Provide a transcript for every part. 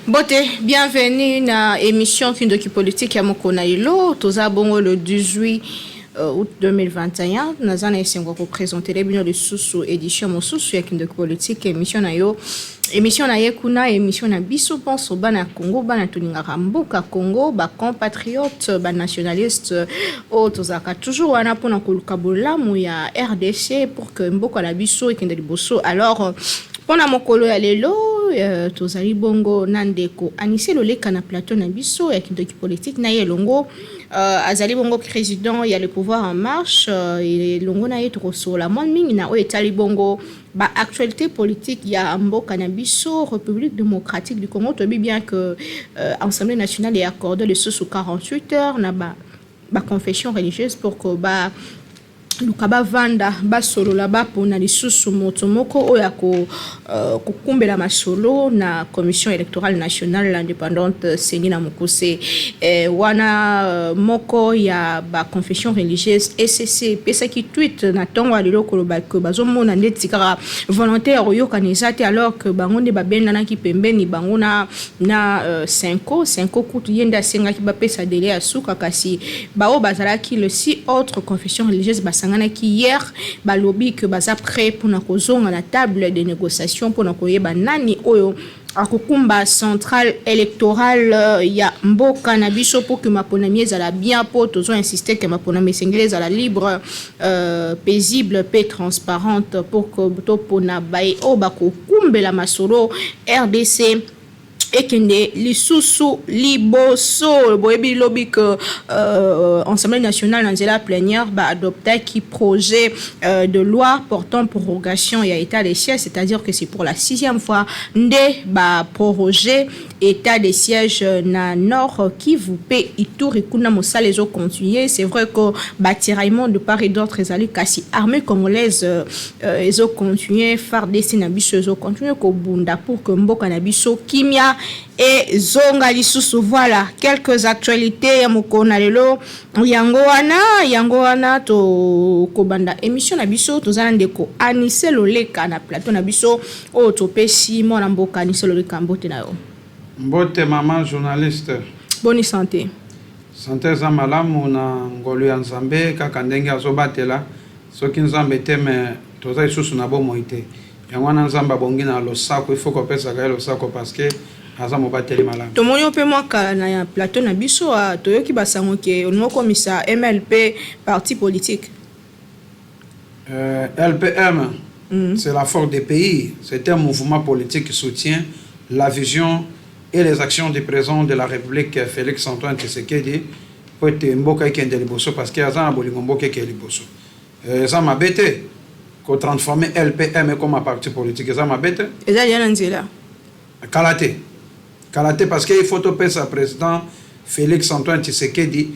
Bote, bienvenue na émission Kindoki Politique ya Mokona Ilo. Toza bongo le 18 août 2021. Nazana esengo ko présenter les bino de sous édition mosusu ya Kindoki Politique émission na yo. Émission na yekuna émission na biso pense bana Congo bana tuninga mboka Congo ba compatriotes ba nationalistes o tozaka toujours wana pona koluka bolamu ya RDC pour que mboka la biso ekende liboso. Alors pona mokolo ya lelo tozali bongo nandeko Anissé Loleka na plateau na biso ya Kindoki Politique na yelongo azali bongo président ya le pouvoir en marche et longo na yeto sur la monde mingi na o etali bongo ba actualité politique ya mboka na biso République démocratique du Congo. To bien que Assemblée nationale ait accordé le sous 48 heures na ba confession religieuse pour que ba lukaba vanda basolo la ba pona lisusu moto moko oya ko kukumbela masolo na commission électorale nationale indépendante Seni na Mukuse wana moko ya ba confession religieuse SCC pesa ki tweet na tongo alilo ko ba ko bazomona ndeti kaka volontaire oyo kanizate alors que bangonde ba benda na ki pembeni bangona na 5 kutu yenda senga ki ba pesa délai asuka kasi bao bazalaki le 6 autres confessions religieuses qui hier balobi que baza prêt pour na kozonga na table de négociation pour na koyeba nani oyo akokumba centrale électorale ya mboka na biso pour que maponami ezala bien pour tozo insister que maponami sengele ezala libre paisible et transparente pour que to pona bae o bakokumbela masolo RDC et kende lisusu liboso boyebi lobi que Assemblée nationale nanzela plénière ba adopter qui projet de loi portant prorogation et état des sièges, c'est-à-dire que c'est pour la 6e fois ndé ba proroger état des sièges na nord qui vous paie Ituri kuna mosala les autres continuer. C'est vrai que ba tiraillement de part et d'autre ezali kasi armée congolaise les autres continuer FARDC na biso les autres continuer ko bunda pour que mboka na biso kimia et zonga lisusu. Voilà quelques actualités ya mokona lelo yango wana to kobanda émission na biso tozana ndeko Anissé Loleka na plateau na biso o topesi mona mboka Anissé Loleka mbote na yo. Mbote maman journaliste. Bonne santé. Santé za malamu na ngolu ya Nzambe kaka ndenge azobatela soki Nzambe teme toza isusu na bomo ite yango na Nzambe bongi na losako il faut ko pesa ga losako parce que azamo bateli malamu. Tomoni ope mwaka na plateau na biso toyoki basango ke onmo komisa MLP parti politique. LPM c'est la force des pays, c'est un mouvement politique qui soutient la vision et les actions du président de la République Félix Antoine Tshisekedi pour être mboka kende liboso parce que azana bolingo mboka ke liboso. Ça m'a bêté ko transformer LPM comme un parti politique, ça m'a bêté. Eza yana nzela. Kalaté parce qu'il faut topé sa président Félix Antoine Tshisekedi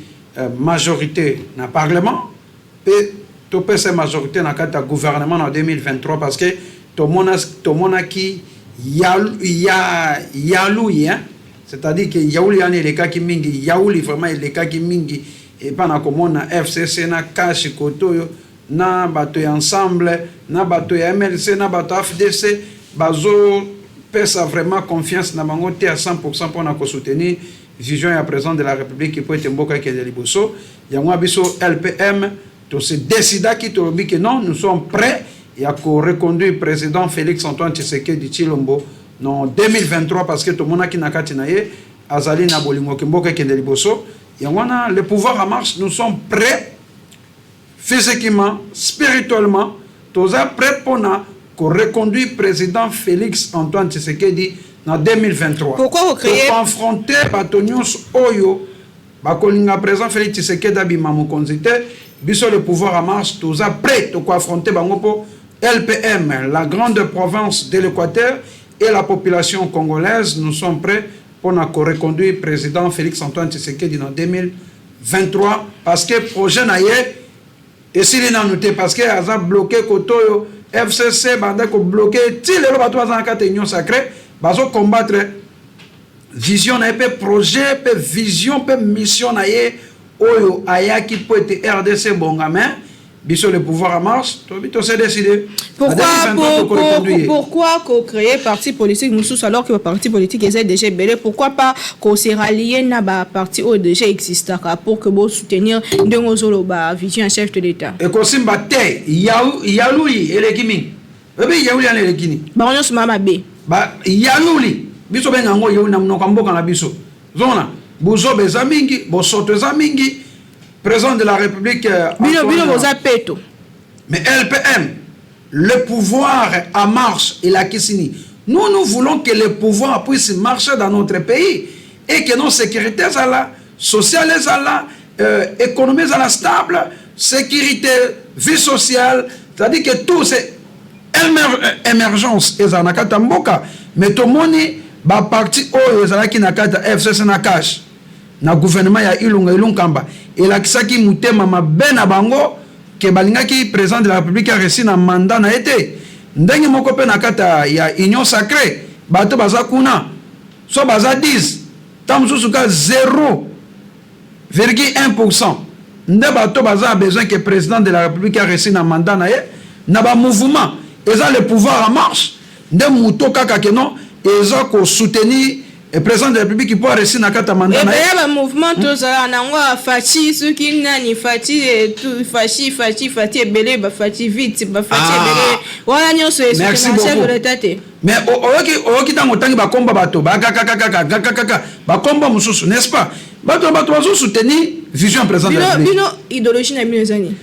majorité dans le Parlement et topé sa majorité dans le gouvernement en 2023 parce que tout le monde qui yaouli, c'est-à-dire que yaouli est le cas qui mingi, yaouli vraiment le cas qui mingi et pas comme na FCC na Kashi Koto na bato ensemble na bato MLC na bato FDC bazo pesa vraiment confiance na bango te à 100% pour na ko soutenir vision ya président de la République qui peut être mboka qui de liboso yango biso LPM to se décida qui to bi que non nous sommes prêts et à reconduire président Félix Antoine Tshisekedi Tshilombo en 2023 parce que tout monde qui na kati na ye azali na bolingo ki mboka qui de liboso yango na le pouvoir en marche nous sommes prêts physiquement spirituellement tous prêts pour na reconduit président Félix Antoine Tshisekedi en 2023. Pourquoi vous créez pour confronter Batonius Oyo, Bakolinga président Félix Tshisekedi abima mokonzite, biso le pouvoir en marche, tous prêts pour affronter Bangopo LPM, la grande province de l'Équateur et la population congolaise. Nous sommes prêts pour reconduire président Félix Antoine Tshisekedi en 2023 parce que projet naie et s'il est noté parce que a bloqué Kotoyo FCC banda ko bloquer ti lelo bato bazana kate union sacrée bazo combattre vision na pe projet pe vision pe mission na ye oyo ayaki peut être RDC bongame biso le pouvoir en marche, to s'est décidé. Pourquoi créer parti politique Moussous alors que le parti politique est déjà belé? Pourquoi pas qu'on se rallie na ba parti au déjà existant pour que vous soutenir de vision chef de l'État? Et qu'on simba te yaouli et les kimi. Ebe yaouli ane les kini. Ba on se mama be. Ba yaouli biso benga ngo yaouli na mnoka mboka na biso. Zona buzo bezamingi, bosoto zamingi. Président de la République. Mais LPM, le pouvoir en marche et la Kissini. Nous voulons que le pouvoir puisse marcher dans notre pays et que nos sécurités soient là, sociales soient là, économie soient là stable, sécurité, vie sociale, c'est-à-dire que tout c'est émergence et ça n'a qu'à tamboka. Mais tout le monde va partir au qui n'a qu'à FCC n'a cash. Na gouvernement ya Ilunga et la kisaki mutema mabena bango ke balingaki président de la République a reçu na mandat na été ndenge moko pe na kata ya union sacrée bato baza kuna so baza 10 tamsusu ka 0,1% nde bato baza besoin que président de la République a reçu na mandat na ye na ba mouvement eza le pouvoir en marche nde muto kaka ke non eza ko soutenir et président de la République qui peut rester dans le mandat. Le mouvement tous en Fati, ceux qui n'ont Fati, tout Fati, belé, Fati vite, Fati belé. Voilà, nous sommes chef de l'État. Mais au qui dans le combat bateau, combat mususu, n'est-ce pas? Bateau soutenir vision président de la République. Idéologie n'a mis années.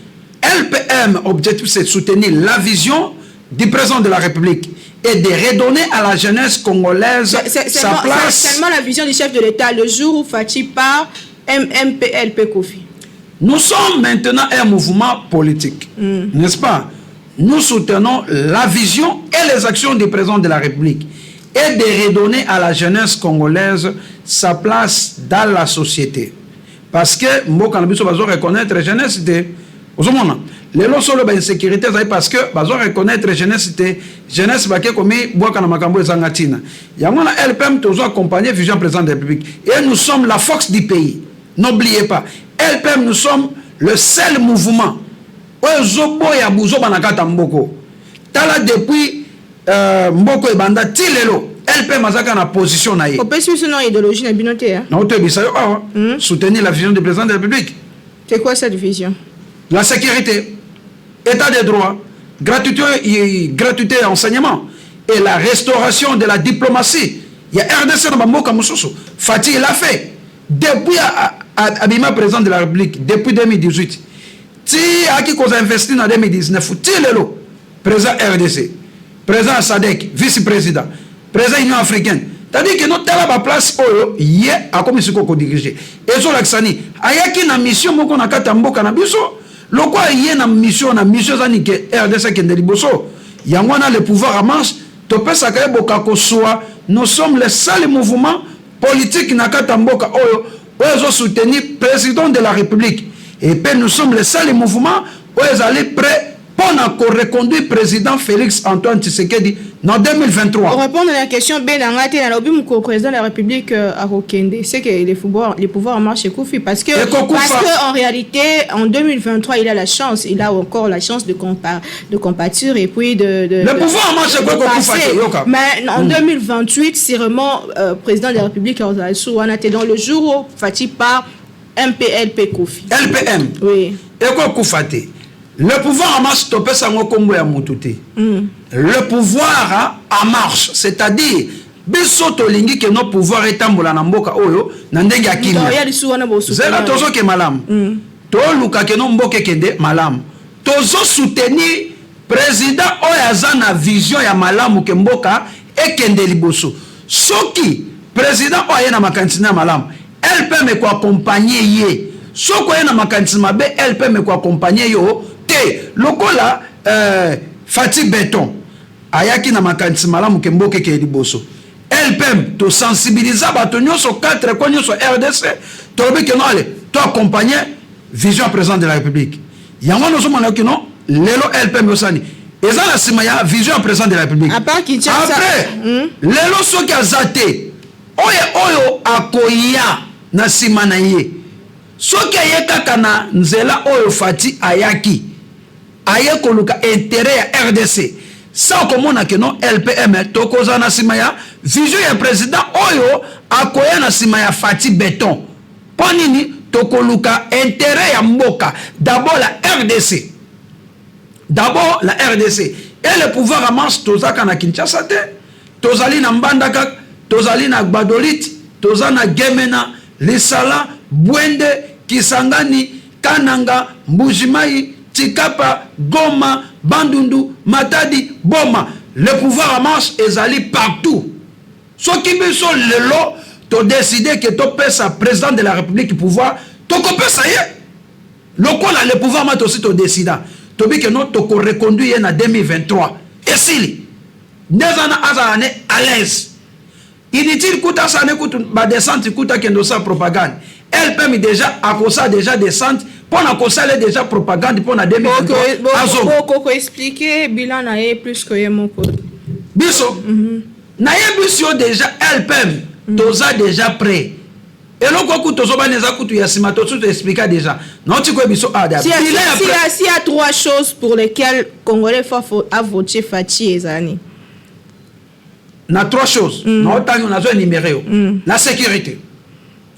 LPM objectif c'est de soutenir la vision du président de la République et de redonner à la jeunesse congolaise sa place. C'est seulement la vision du chef de l'État le jour où Fati part MPLP Kofi. Nous sommes maintenant un mouvement politique, n'est-ce pas? Nous soutenons la vision et les actions du président de la République et de redonner à la jeunesse congolaise sa place dans la société. Parce que Mboka Nabiso va reconnaître la jeunesse de... Les lois sur l'insécurité, parce que bazo reconnaître jeunesse baké comme boaka na makambo ezangatina. Yamona LPM toujours accompagner vision président de la République et nous sommes la force du pays. N'oubliez pas, LPM nous sommes le seul mouvement ozobo ya buzo banakata mboko. Tala depuis mboko ebanda tilelo LPM azaka na position na ye. Opesi son idéologie na binoté hein. Na otebisa yo soutenir la vision du président de la République. C'est quoi cette vision? La sécurité, état de droit, gratuité et enseignement, et la restauration de la diplomatie. Il y a RDC dans Mboka Moussousou. Fati l'a fait. Depuis Abima président de la République, depuis 2018. Si Aki qu'on a investi en 2019, Tilelo, président RDC, président SADC, vice-président, président Union africaine. C'est-à-dire que nous avons place où il y a comme si on dirige. Et sur l'accent, ayaki na mission moko na kata mboka na biso. Loko yé na mission zani ke RDC kende liboso. Yangwana le pouvoir en marche. Topé sakaye boka ko soa. Nous sommes les seuls mouvements politiques na kata mboka oyo oyo soutenir président de la République. Et puis nous sommes les seuls mouvements oyo allés prêts pour reconduire président Félix Antoine Tshisekedi en 2023. Pour répondre à la question, le président de la République à Rokende, c'est que les pouvoirs en marche Koufi parce que en réalité, en 2023, il a encore la chance de compatir et puis le pouvoir en marche Koufi. Mais en 2028, c'est vraiment président de la République on était dans le jour où Fati part MPLP Koufi. LPM. Oui. Et quoi Koufate? Le pouvoir en marche, le pouvoir en marche, c'est-à-dire, bisoto lingi que nos pouvoirs étambola na mboka oyo na ndenge ya kimia. Zela tozo ke malam. To luka ke no mboke kende malam. Tozo soutenir président oyaza na vision ya malamu ke mboka ekende liboso. Soki président oya na makantina malam, elle peut me accompagner ye. Soko ya na makantina mabe, elle peut me accompagner yo. Lokola Fati Béton ayaki na makanisi malamu ke mboke ke liboso LPM to sensibiliser bato nyonso 4 ko nyonso RDC to beke no ale to accompagner vision président de la République yango no somona ki no lelo LPM osani eza la sima ya vision président de la République après lelo soki azate oyo akoya na sima na ye soki ayekaka na nzela oyo Fati ayaki aye koluka intérêt ya RDC sans komona ke non LPM tokoza na sima ya vision ya président oyo akoya na sima ya Fati Beton po nini tokoluka intérêt ya mboka d'abord la RDC et le pouvoir en marche tozaka na Kinshasa te tozali na Mbandaka tozali na Gbadolit tozali na Gemena Lisala Bwende Kisangani Kananga Mbujimai Tikapa Goma Bandundu Matadi Boma le pouvoir en marche ezali partout ce qui biso lelo to décider que to pesa président de la République pouvoir to ko pesa ye lokola le pouvoir ma to si to décida to bi que non to ko reconduire en 2023 et si nezana azane à l'aise inutile kuta sa ne kutu ba descente kuta kendo sa propagande elle permet déjà à ça déjà descente pour na kosala déjà propagande pour na 2023 Boko expliquer bilan na ye plus que ye moko biso na ye biso déjà elle permet toza déjà prêt et loko ku tozo baneza kutu ya sima to tout expliquer déjà non tu ko biso ada s'il y a trois choses pour lesquelles Congolais faut a voté Fati ezani na trois choses non tant on a zo numéro la sécurité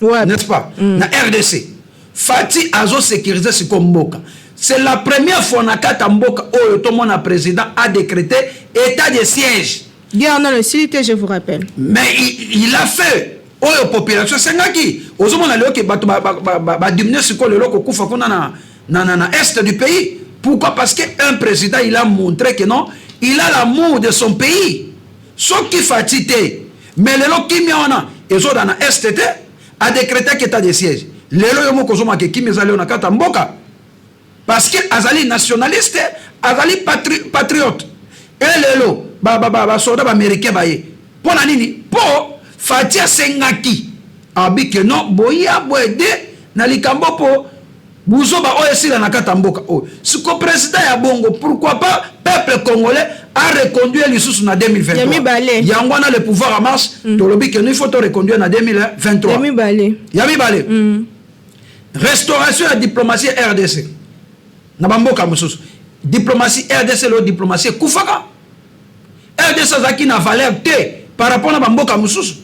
ouais n'est-ce pas na RDC Fati azo sécuriser ce komboka c'est la première fois na kata mboka oyo to mona président a décrété état de siège guerre dans le cité je vous rappelle mais il a fait oyo population sengaki ozomona leo ke bato ba diminuer ce ko lelo ko kufa kuna na est du pays pourquoi parce que un président il a montré que non il a l'amour de son pays ce qui fatité mais lelo kimiona ezo na est a décrété état de siège lelo yo moko zoma ke kimi zali na kata mboka parce que azali nationaliste azali patriote et lelo ba soldat américain baye pona nini po Fatia sengaki abi que non boya boede na likambo po buzoba oyesila na kata mboka o siko président ya bongo pourquoi pas peuple congolais a reconduire lisusu na 2023 yango na le pouvoir en marche to lobi que il faut to reconduire na 2023 Yami Balé restauration la diplomatie RDC na bamboka mususu diplomatie RDC lo diplomatie kufaka RDC zaki na valeur te par rapport na bamboka mususu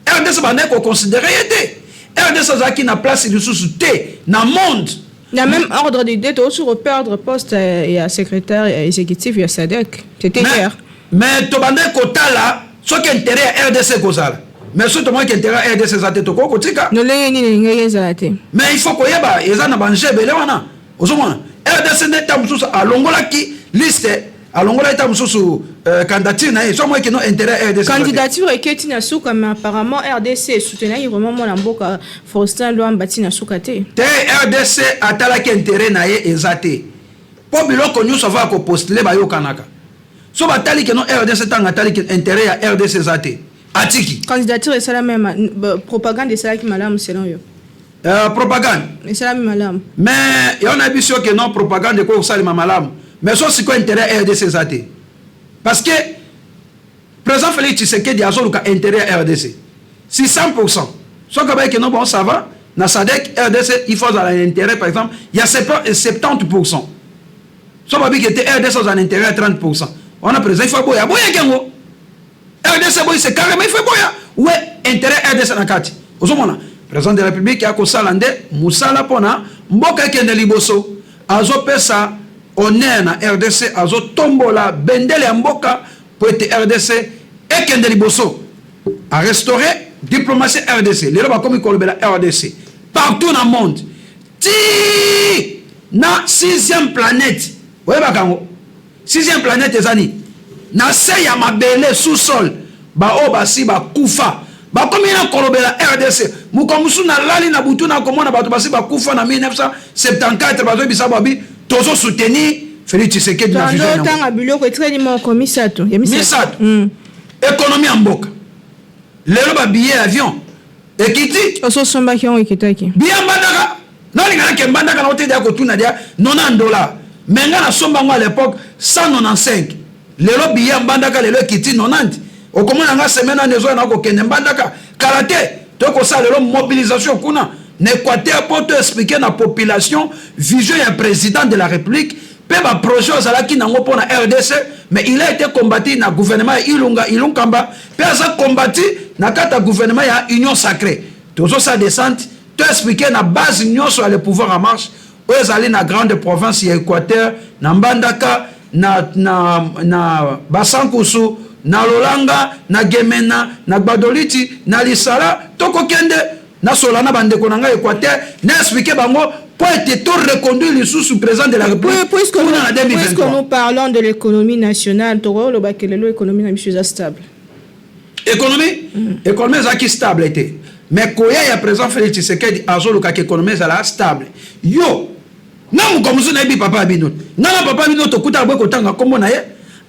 RDC bande ko considérer été RDC zaki na place mususu te na monde la même ordre d'idée to sur perdre poste et à secrétaire exécutif ya SADC c'était hier mais to bande ko tala ce qui intérêt RDC ko sala mais surtout moi qui intérêt RDC zate to ko tika no lengi ni ngeye zate mais il faut ko yeba ezana banje bele wana ozomona RDC ne tamususu alongola ki liste alongola ita mususu candidature na so moi qui non intérêt RDC candidature eketi na suka mais apparemment RDC soutenait vraiment mon mboka Faustin Luambati na suka te RDC atala ki intérêt na ye ezate po biloko nyuso va ko postuler ba yo kanaka so batali que non RDC tanga tali ki intérêt ya RDC zate atiki candidature et ça la même propagande et ça qui malamu selon yo propagande et ça la malamu mais on a vu sûr que non propagande ko salima malamu mais ça c'est quoi intérêt RDC zate parce que président Félix Tshisekedi a zoluka intérêt RDC si 100% soit que non bon ça va na SADC RDC il faut un intérêt par exemple il y a 70% soit pas que RDC a un intérêt à 30% on a président il faut boya kengo RDC boy c'est carrément il faut boya ouais intérêt RDC na kati ozomona président de la République a ko salande musala pona mboka kende liboso azo pesa honneur na RDC azo tombola bendele ya mboka pour être RDC et kende liboso a restaurer diplomatie RDC lelo ba komi kolobela RDC partout dans le monde ti na 6e planète ouais ba kango 6e planète ezani na se ya mabele sous-sol ba o basi ba kufa ba komi na kolobela RDC mukomusu na lali na butu na komona bato basi ba kufa na 1974 bazo bisa babi tozo soutenir Félix Tshisekedi na vision na tanga biloko etreli mo komisato ya misato économie en mboka lelo ba billet avion ekiti oso somba ki on ekitaki bien bandaka nani ngana ke bandaka na hôtel ya ko tuna dia $90 mais ngana somba ngo à l'époque 195 lelo billet bandaka lelo ekiti 90 okomona nga semaine nezo na ko kende bandaka karaté to ko sa lelo mobilisation kuna n'Équateur pour te expliquer la population vision un président de la République pe ba projet ozalaki nango pona RDC, mais il a été combattu na gouvernement Ilunkamba, pe aza combattu na kata gouvernement ya Union Sacrée. Tozo sa descente, to expliquer na base union sur le pouvoir en marche, ozali na grande province ya Équateur, na Mbandaka, na Basankusu, na Lolanga, na Gemena, na Gbadoliti, na Lisala, toko kende na Solana bandeko nanga Équateur, na expliquer bango pour être tout reconduit le sous-président de la République. Puisque nous parlons de l'économie nationale, l'économie est stable. Économie est stable était. Mais quand il y a président Félix Tshisekedi azolo ka économie est stable. Yo, na mu comme ça na bi papa bino. Na papa bino to kuta bwe kotanga kombo na ye.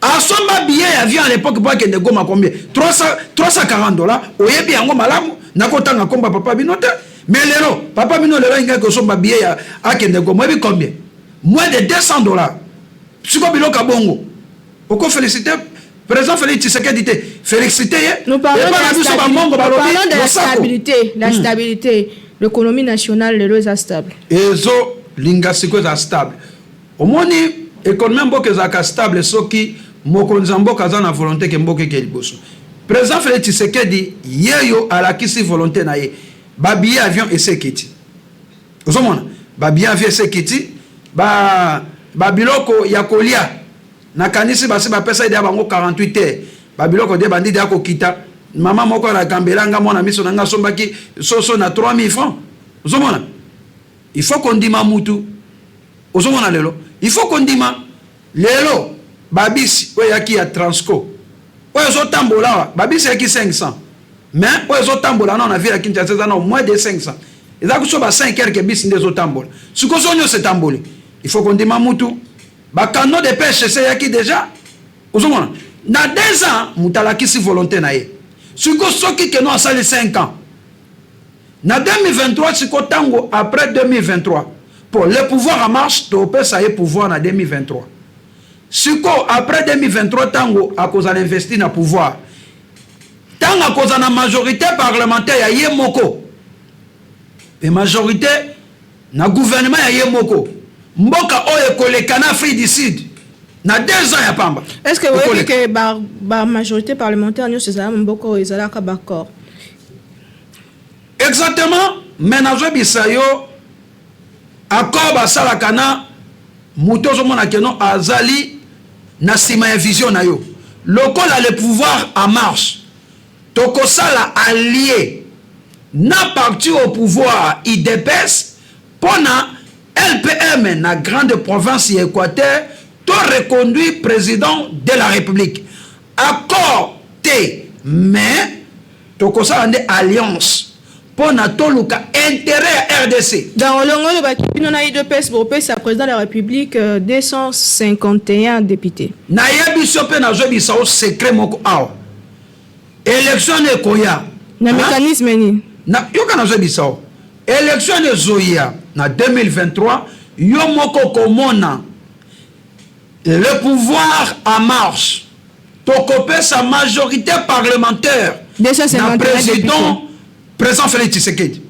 Asomba billet avion à l'époque pour que de goma combien? 340 $. Oyebi yango malamu na kotanga komba papa bino te. Mais lelo, papa bino lelo inga ko somba billet à kende goma bi combien? Moins de 200 $. Siko bilo ka bongo. Oko féliciter président Félix Tshisekedi te. Féliciter. Nous parlons de la stabilité. La stabilité. L'économie nationale lelo est stable. Ezo linga siko est stable. Omoni économie mboka ezaka stable soki mokonzi mboka aza na volonté ke mboka ke liboso. Président Félix Tshisekedi yeyo alakisi volonté na ye. Ba billet avion esekiti. Ozomona, ba billet avion esekiti, ba biloko ya kolia na kanisi basi ba pesa ide bango 48 heures. Ba biloko de bandi de akokita. Mama moko la gambelanga mona miso nanga sombaki soso na 3000 francs. Ozomona. Il faut qu'on dima mutu. Ozomona lelo. Il faut qu'on dise, lelo, babisi, oyaki ya Transco. Oyo tambola, babisi yaki 500. Mais oyo tambola, non, on a vu à Kinshasa, non, moins de 500. Et là, vous avez 5 quelques bis des autres tambola. Ce qu'on s'est tambolé, il faut qu'on dise, Mamoutou, bakano de pêche, c'est yaki déjà. Ozomona, na 2 ans, moutalaki si volonté na ye. Ce qu'on s'occupe que nous a sali 5 ans. Na 2023, ce qu'on tango après 2023. Pour le pouvoir en marche, tu peux ça y pouvoir en 2023. Si après 2023, tango à cause d'investir dans le pouvoir, tant à cause de la majorité parlementaire, il y a moko. La majorité, le gouvernement, il y a moko. Mboka oye kolekana Afrique du Sud. Na 2 ans, il y a pas. Est-ce que vous voyez que la majorité parlementaire, nous sommes mboko ils allaient à d'accord? Exactement. Mais nous avons accord basalaka na muto zomona keno azali na sima ya vision na yo lokola le pouvoir en marche tokosala allié na parti au pouvoir IDPS pona LPM na grande province ya Équateur to reconduit président de la République accord te mais tokosala nde alliance pour toluka intérêt à RDC. Dans le on a eu de PES pour PES, président de la République, 251 députés. Nayebi sope na zo bisao secret moko awa. Élection ne koya. Na mécanisme ni. Na yoka na zo bisao. Élection ne zoya na 2023, yo moko komona le pouvoir en marche. Tokopé sa majorité parlementaire. Na président Félix Tshisekedi.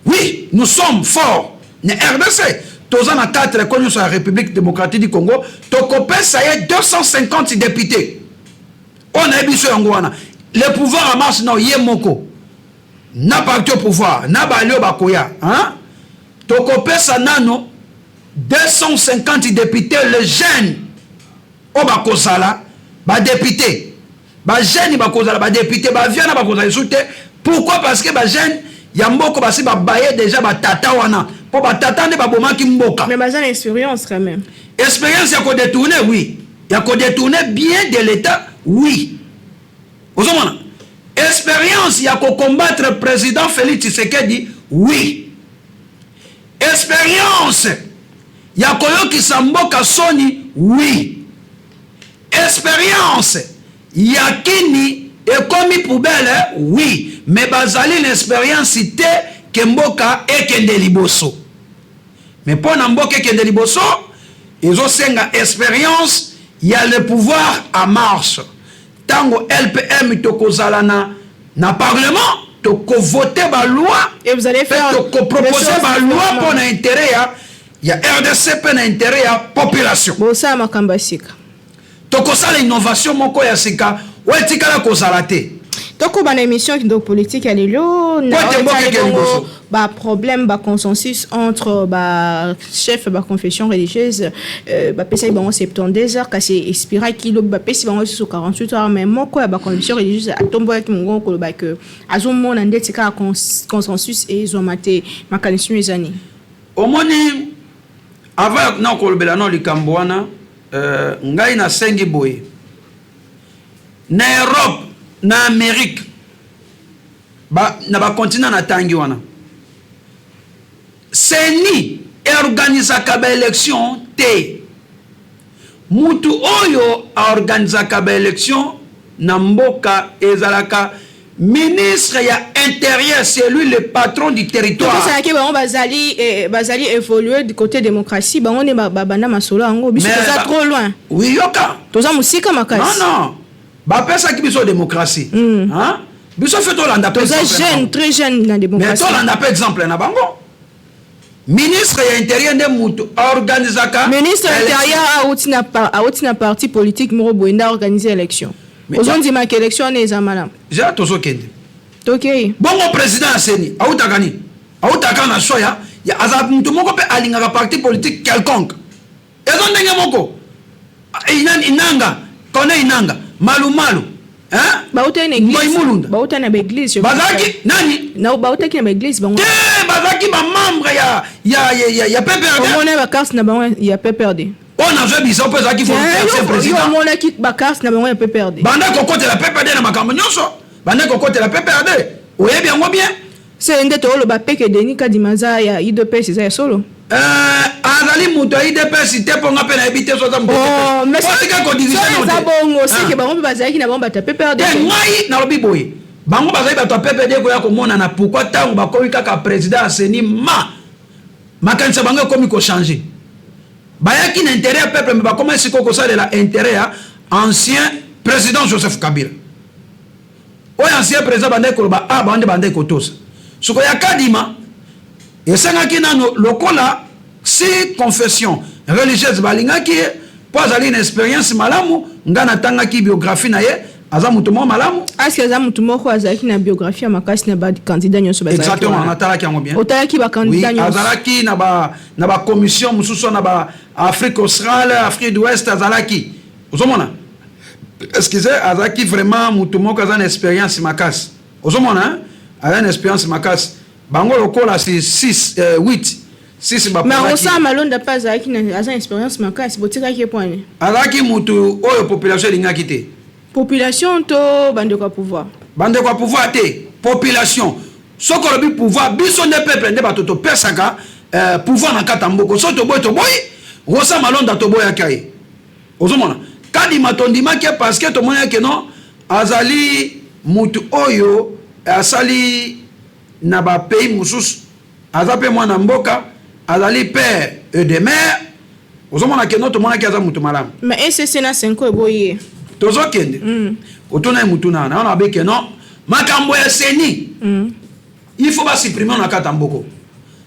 Oui, nous sommes forts. Le RDC, tous en 4 reconnus sur la République démocratique du Congo, Tokopé, ça y est 250 députés. On a vu sur Angouana. Le pouvoir en marche, non, Yemoko. N'a pas au pouvoir, n'a pas le Bakoya. Hein? Tokopé, ça n'a non 250 députés, les jeunes. Au Bakosala, ba député. Ba jeunes, Bakosala, ba député, ba viana, Bakosala, soutien. Pourquoi? Parce que les jeunes, il y a beaucoup de baye déjà tata wana. Pour tata ne baboma ki mboka. Mais j'ai une expérience quand même. Expérience, il y a qu'on détourner, oui. Il y a qu'on détourner bien de l'État, oui. Expérience, il y a qu'on combattre le président Félix Tshisekedi, oui. Expérience, il y a qu'on qui s'amboka Sony, oui. Expérience, il y a Kini. Et comme il poubelle, oui. Mais bazali l'expérience cité que mboka et kende liboso. Mais pour mboka et kende liboso, ils ont une expérience, il y a le pouvoir en marche. Tango LPM tokozala na parlement, toko voter ba loi et vous allez faire toko proposer ba loi pour l'intérêt ya RDC pe na intérêt ya population bosa makamba sika tokosala innovation moko ya sika wetikala kozala te toko bana émission kindo politique ya lelo na ba problème ba consensus entre ba chef ba confession religieuse ba pesa bango 72 heures kasi expira kilo ba pesa bango sur 48 heures mais moko ya ba confession religieuse atombo ya kimongo ko ba que azomona ndeti ka consensus et zomate makanisme ezani omoni avant na ko lobela no likambo wana ngai na sengi boye na Europe na Amérique na ba continent na tangi wana seni organizaka ba élection te mutu oyo organizaka ba élection na mboka ezalaka ministre ya intérieur, c'est lui le patron du territoire. C'est que bon bazali évoluer du côté démocratie, on est banda masolo ango biso ça trop loin. Oui yoka. Toza musika makasi. Non. Ba pesa ki biso démocratie. Hein? Biso fait Hollande par exemple. Jeune, très jeune na démocratie. Mais Hollande par exemple na bango. Ministre ya intérieur de mutu organisaka. Ministre intérieur a outina parti politique moro boenda organiser élection. Aujourd'hui ma élection n'est pas mal. J'ai tozo kende. OK. Bongo président Seni, autakani. Autaka na soya, ya azab mutu moko pe alinga parti politique quelconque. Ezo ndenge moko. Inanga, kone inanga, malu. Hein? Bauta na église. Bauta na église. Bazaki nani? Na bauta ki na église bango. Bazaki ba membre ya PPRD. On a ba carte na bango ya PPRD. On a joué biso pe zaki faire président. On a ki ba carte na bango ya PPRD. Banda kokote la PPRD na makambo nyonso. Banda kokote la PPRD. Oye bien ngo bien. C'est ndete olo ba peke deni kadimaza ya IDPS ya solo. Azali muto IDPS te ponga pe na ebite so za mbote. Oh, mais c'est que division non. Ça bongo, c'est que bango bazaki na bango bata PPRD. Ngai na lobi boye. Bango bazali bato PPRD ko ya ko mona na pourquoi tango ba ko kaka président Aseni makanisa bango komi ko changer. Bayaki na intérêt peuple mais ba comment est-ce ko ça de la intérêt ancien président Joseph Kabila. Oya ancien président bande ko ba bande ko tosa. Suko ya kadima esengaki nano lokola si confession religieuse balingaki po azali une expérience malamu ngana tangaki biographie na ye aza mutu mo malamu est-ce que aza mutu moko azalaki na biographie ya makasi na ba candidat nyonso bazalaki exactement on atalaki yango bien otalaki ba candidat nyonso azalaki na ba commission mususu na ba Afrique australe Afrique de l'Ouest azalaki ozomona excusez azalaki vraiment mutu moko aza na expérience makasi ozomona aza na expérience makasi bango lokola si 6 ba mais on sent malonda pas azalaki na aza expérience makasi botikaki point azalaki mutu oyo population lingaki te population to bandeko ya pouvoir te population soko lobi pouvoir biso nde peuple nde bato topesaka pouvoir na kata mboko so toboyi rosa malonda toboyaki ye ozomona kadima tondimaki parce que tomonaki non azali mutu oyo asali na ba pays mususu aza pe mwana mboka azali père et de mère ozomona ke no tomonaki aza mutu malamu mais ECC na 5 eboye tozokende otuna mutu na on abeke non makambo ya seni il faut ba supprimer na kata mboko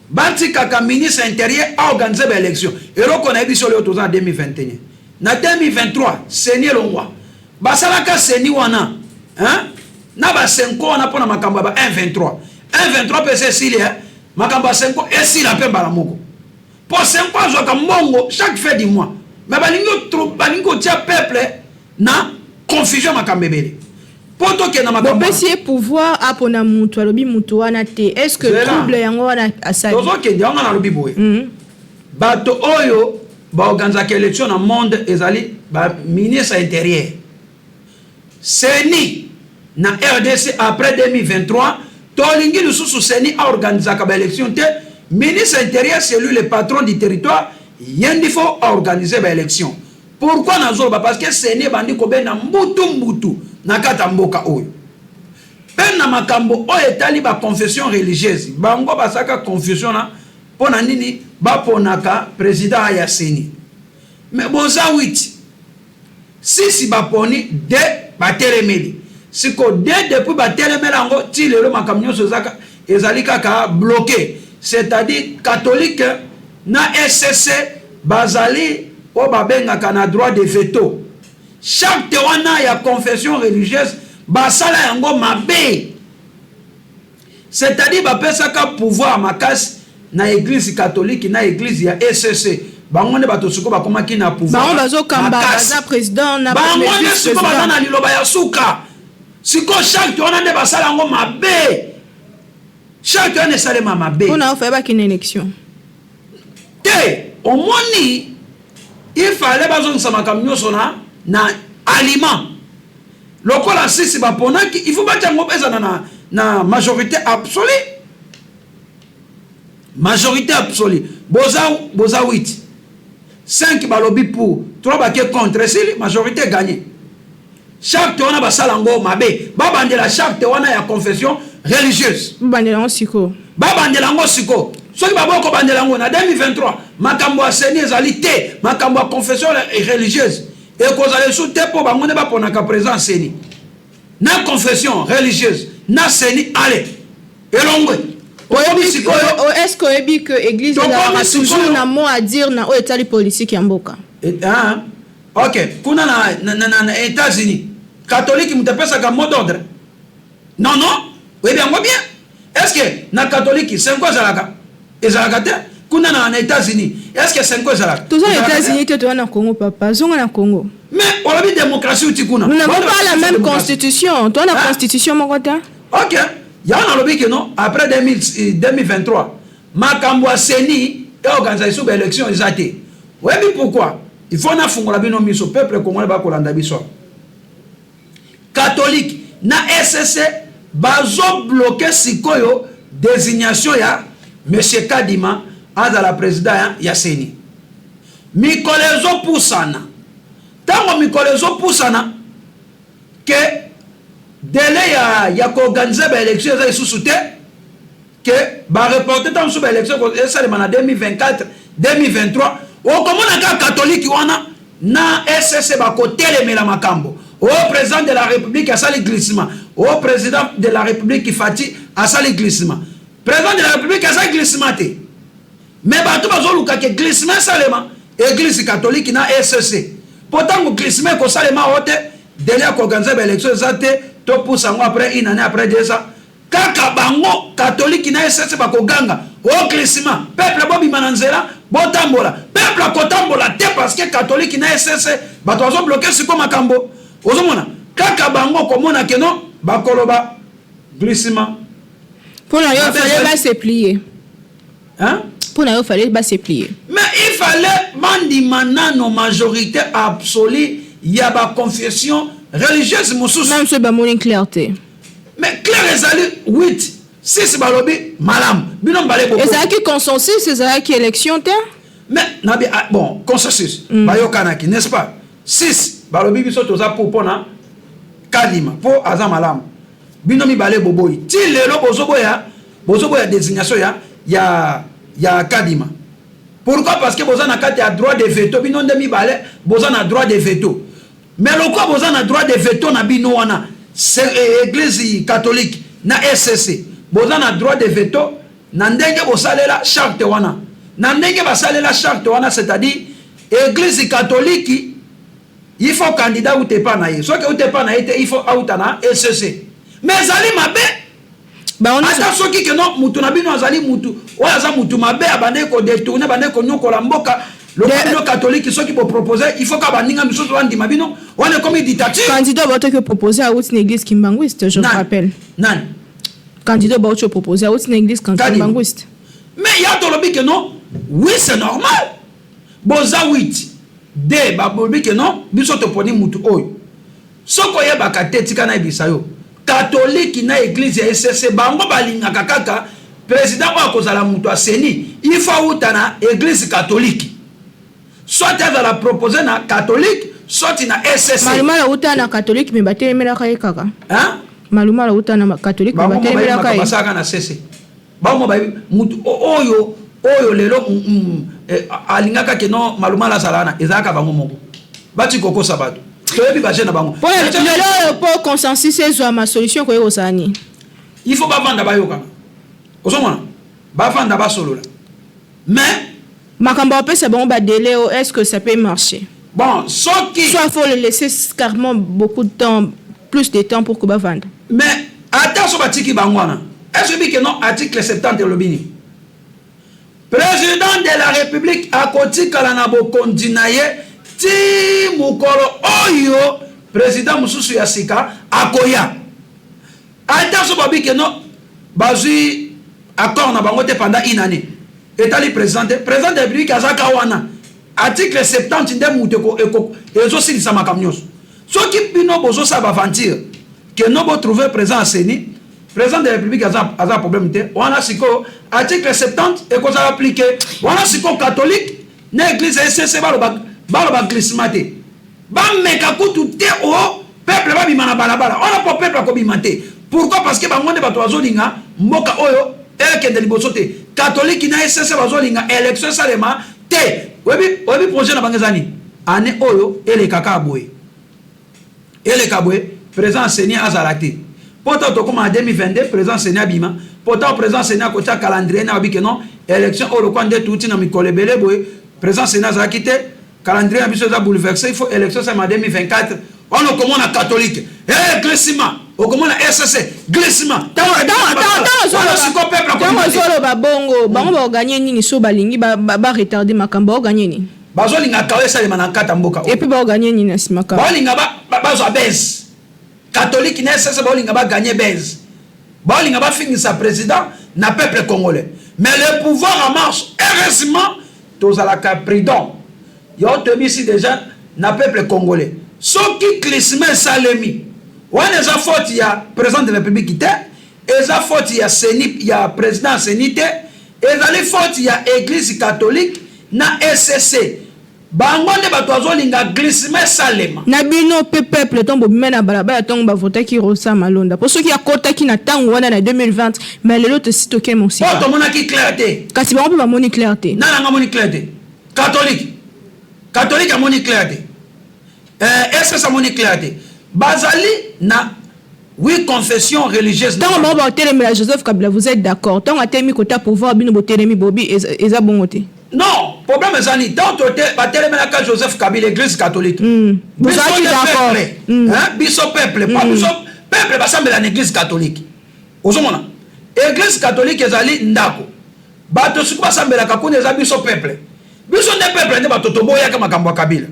banti kaka ministre intérieur a organisé ba élection eloko na biso leo toza 2021 na 2023 seni longwa basalaka seni wana hein na ba 5 wana pona makambo ba 123 PC silia makambo 5 esila pe mbala moko po 5 azoka mbongo chaque fin du mois mais balingo tia peuple na confusion makambo ebele poto ke na makambo pesi pouvoir apona mutu alobi mutu wana te est-ce que trouble yango wana asali tozo ke ndianga na lobi boye bato oyo ba organiser élection na monde ezali ba ministre intérieur seni na RDC après 2023 tolingi lisusu seni a organisaka ba élection te ministre intérieur c'est lui le patron du territoire yendi faut organiser ba élection pourquoi nazoloba parce que seni bandi ko bena mbutu na kata mboka oyo pena makambo oyo etali ba confession religieuse bango basaka confusion na pona nini baponaka président ya seni mais boza 8 sisi baponi de batelemeli siko depuis batelemela ngo ti lelo makambo nyonso ezali kaka bloqué c'est-à-dire catholique na SCC bazali o babengaka na droit de veto. Chaque wana ya confession religieuse basala yango mabe. C'est-à-dire bapesaka pouvoir makasi na église catholique na église ya SCC. Bangone bato suko bakomaki na pouvoir. Bango bazo kamba baza président na bangone suko baza na liloba ya suka. Siko chaque wana nde basala yango mabe. Chaque wana esalema mabe. On a fait une élection. Au moni, il fallait bazongisa makambo nyonso na aliment. Lokola sisi baponaki, il faut battre ngo pesa na majorité absolue. Majorité absolue. Boza 8. 5 balobi pour, 3 baké contre, si majorité gagnée. Chaque wana basala ngo mabe. Babandela chaque wana ya confession religieuse. Babandela ngo siko. Babandela ngo siko. Soki baboko bandela ngo na 2023 makambo ya seni ezali te makambo ya confession religieuse ekozala sous te po bangone baponaka présence seni na confession religieuse na seni ale elongwe est-ce que ebi que église a toujours un mot à dire na o etali politique ya mboka OK kuna na États-Unis catholique mutapesa mot d'ordre non oui bien est-ce que na catholique c'est quoi ça ezalaka kuna na États-Unis est-ce que c'est quoi ça là tous les États-Unis tu es na Congo papa zonga na Congo mais on a vu démocratie uti kuna nous n'avons pas la même constitution toi la constitution mon côté OK ya na lobi que non après 2023 makambo ya seni et organisation de élection ezate oui mais pourquoi il faut na fungola bino miso peuple congolais ba kolanda biso catholique na SCC bazo bloquer sikoyo désignation ya Monsieur Kadima azala président ya seni mikolezo pusana tango mikolezo pusana que délai ya ko organiser ba élection za isusu te que ba reporter tant sur ba élection ça na 2024 2023 o komona ka catholique wana na SCC ba ko telemela makambo au président de la République a sali glissement au président de la République Fati a sali glissement président de la République a sali glissement mais bato bazoluka ke glissement salema église catholique na SCC pourtant glissement ko salema hote délai ko organiser ba élection zate to poussa après une année après 2 ans kaka bango catholique na SCC ba ko ganga au glissement peuple bobi mananzela botambola peuple kotambola te parce que catholique na SCC bato bazo bloquer siko makambo ozomona kaka bango komona ke non bakoloba glissement pour la yo fallait pas se plier hein pour la yo fallait pas se plier mais il fallait mandi manano majorité absolue ya ba confession religieuse mususu même ce ba moni clarté mais clair ezali 8 6 balobi malam bino mbale boko ezaki consensus ezaki élection te mais nabi bon consensus bayokanaki n'est-ce pas 6 balobi biso toza pona Kadima po aza malam bino mibale boboyi ti lelo bozoboya désignation ya Kadima pourquoi parce que boza na kati ya droit de veto bino nde mibale boza na droit de veto mais lokwa boza na droit de veto na bino wana c'est église catholique na SCC boza na droit de veto na ndenge bosalela charte wana na ndenge basalela charte wana c'est-à-dire église catholique il faut candidat ou t'es pas naïe soit que ou t'es pas naïe il faut outana SCC mais zali mabe ba on ata soki que non mutu na bino azali mutu oya za mutu mabe abande ko détourner bande ko nyokola mboka le catholique soki pour proposer il faut ka baninga miso to andi mabino on est comme dictature candidat ba que proposer à une église kimbanguiste je me rappelle nan candidat ba que proposer à une église kimbanguiste mais il y a tout le que non oui c'est normal boza 8 de babobi que non biso to poni mutu oyo soko ye bakatetika na bisayo catholique na église ya SCC bango balingaka kaka président wa kozala mutu aseni il faut utana église catholique soit la proposer na catholique soit na SCC maluma la utana catholique mais batelemela kay kaka hein maluma la utana catholique mais batelemela kay basaka na SCC bango ba mutu oyo lelo alingaka ke non maluma la salana ezaka bango moko bati koko sabato toyebi baje na bango lelo pour consensus ezwa ma solution ko yosani il faut bavanda bayokana ozomona bavanda basolola mais Makamba c'est bon, délai, est-ce que ça peut marcher? Bon, soit il faut le laisser carrément beaucoup de temps, plus de temps pour que va vendre. Mais attention batiki bangwana. Est-ce que non article 70 lobini? Président de la République a côté kalanabo kondinaye ti mukolo oyo président mususu ya sika akoya. Attention babi que non bazui accord na bango te pendant une année. État président de la République azaka wana. Article 70 nde muteko ezo silisa makamnyos. So ki bino bozo sa bavantir que non bo trouver présent à Seni, président de la République a problème te. Wana siko article 70 et qu'on a appliqué. Wana siko catholique na église SCC baloba glissematé. Ba meka kutu te o peuple ba bimana balabala. On a pas peuple ko bimate. Pourquoi? Parce que ba monde ba to azolinga mboka oyo eleke de liboso te. Catholique na SCC bazolinga élection salema te. Webi projet na bangezani. Ane oyo ele kaka boye. Ele kabwe président Seni azalati. Pourtant to comme en 2022 président Seni abima. Pourtant président Seni a côté calendrier na biki non élection au Rwanda tout na mikole belé boye. Président Seni azalaki te calendrier biso za bouleversé, il faut élection c'est en 2024. On a comme on a catholique. Glissement. On comme on a SSC glissement. Bongo bango gagner nini so balingi ba retarder makambo gagner ni. Bazolinga kawe sa manakata mboka. Et puis ba gagner nini na simaka. Balinga ba zo base. Catholique na SSC balinga ba gagner base. Balinga ba finir sa président na peuple congolais. Mais le pouvoir en marche heureusement tous à la prudent. Yo te ici déjà na peuple congolais. Ce qui glissement salemi. Ouais les faute il y a président de la République qui était, et ça faute il y a Seni, il y a président Seni te, et ça les faute il y a église catholique na SCC. Bango ne batozo linga glissement salema. Na bino peuple tombo mena balabala tombo ba voter qui rosa malonda. Pour ceux qui a kota qui na tango wana na 2020, mais les autres sito ke mon site. Poto mona ki clarté. Kasi ba ba moni clarté. Na nga moni clarté. Catholique a moni clarté. SCC a moni clarté. Bazali na oui confession religieuse. Tant on va télémi Joseph Kabila, vous êtes d'accord? Tant on a télémi côté pouvoir bino télémi Bobi et bongoté. Non, problème est zani. Tant on télémi la Joseph Kabila l'église catholique. Vous êtes d'accord? Hein? Biso peuple, pas biso peuple basambe la église catholique. Ozomona. Église catholique ezali ndako. Bato suku basambe la kakune za biso peuple. Biso ne peuple ne bato toboya kama kambo Kabila.